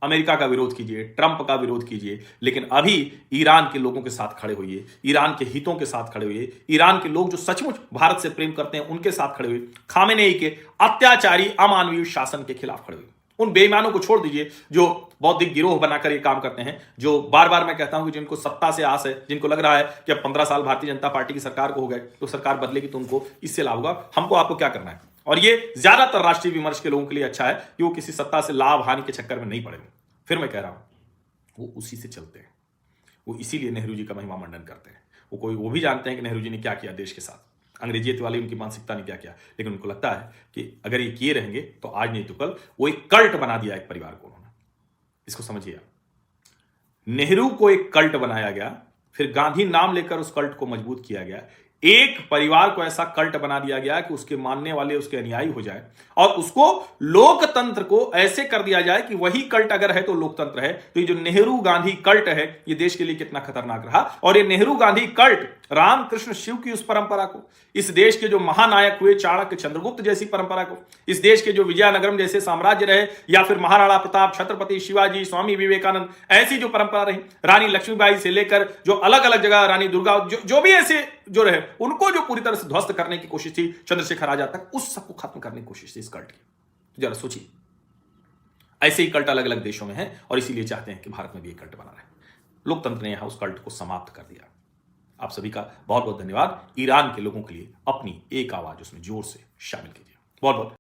America का विरोध कीजिए, ट्रंप का विरोध कीजिए, लेकिन अभी ईरान के लोगों के साथ खड़े होइए, ईरान के हितों के साथ खड़े होइए, ईरान के लोग जो सचमुच भारत से प्रेम करते हैं उनके साथ खड़े हुए, खामेनेई के अत्याचारी अमानवीय शासन के खिलाफ खड़े हुए। उन बेईमानों को छोड़ दीजिए जो बौद्धिक गिरोह बनाकर ये काम करते हैं, जो बार बार मैं कहता हूं कि जिनको सत्ता से आस है, जिनको लग रहा है कि अब 15 साल भारतीय जनता पार्टी की सरकार को हो गए तो सरकार बदलेगी तो उनको इससे लाभ होगा। हमको आपको क्या करना है, और ये ज्यादातर राष्ट्रीय विमर्श के लोगों के लिए अच्छा है कि वो किसी सत्ता से लाभ हानि के चक्कर में नहीं पड़े। फिर मैं कह रहा हूं वो उसी से चलते हैं, वो इसीलिए नेहरू जी का महिमा मंडन करते हैं। वो भी जानते हैं कि नेहरू जी ने क्या किया देश के साथ, अंग्रेजियत वाली उनकी मानसिकता ने क्या किया, लेकिन उनको लगता है कि अगर ये किए रहेंगे तो आज नहीं तो कल वो एक कल्ट बना दिया एक परिवार को उन्होंने। इसको समझिए आप, नेहरू को एक कल्ट बनाया गया, फिर गांधी नाम लेकर उस कल्ट को मजबूत किया गया, एक परिवार को ऐसा कल्ट बना दिया गया कि उसके मानने वाले उसके अनुयायी हो जाए, और उसको लोकतंत्र को ऐसे कर दिया जाए कि वही कल्ट अगर है तो लोकतंत्र है। तो ये जो नेहरू गांधी कल्ट है ये देश के लिए कितना खतरनाक रहा। और ये नेहरू गांधी कल्ट रामकृष्ण शिव की उस परंपरा को, इस देश के जो महानायक हुए चाणक्य चंद्रगुप्त जैसी परंपरा को, इस देश के जो विजयनगरम जैसे साम्राज्य रहे, या फिर महाराणा प्रताप, छत्रपति शिवाजी, स्वामी विवेकानंद, ऐसी जो परंपरा रही, रानी लक्ष्मीबाई से लेकर जो अलग अलग जगह रानी दुर्गा, जो भी ऐसे जो रहे, उनको जो पूरी तरह से ध्वस्त करने की कोशिश थी चंद्रशेखर आजाद तक, उस सबको खत्म करने की कोशिश थी इस कल्ट की। तो जरा सोचिए, ऐसे ही कल्ट अलग अलग देशों में है और इसीलिए चाहते हैं कि भारत में भी एक कल्ट बना रहे। लोकतंत्र ने यहां उस कल्ट को समाप्त कर दिया। आप सभी का बहुत बहुत धन्यवाद। ईरान के लोगों के लिए अपनी एक आवाज उसमें जोर से शामिल कीजिए। बहुत बहुत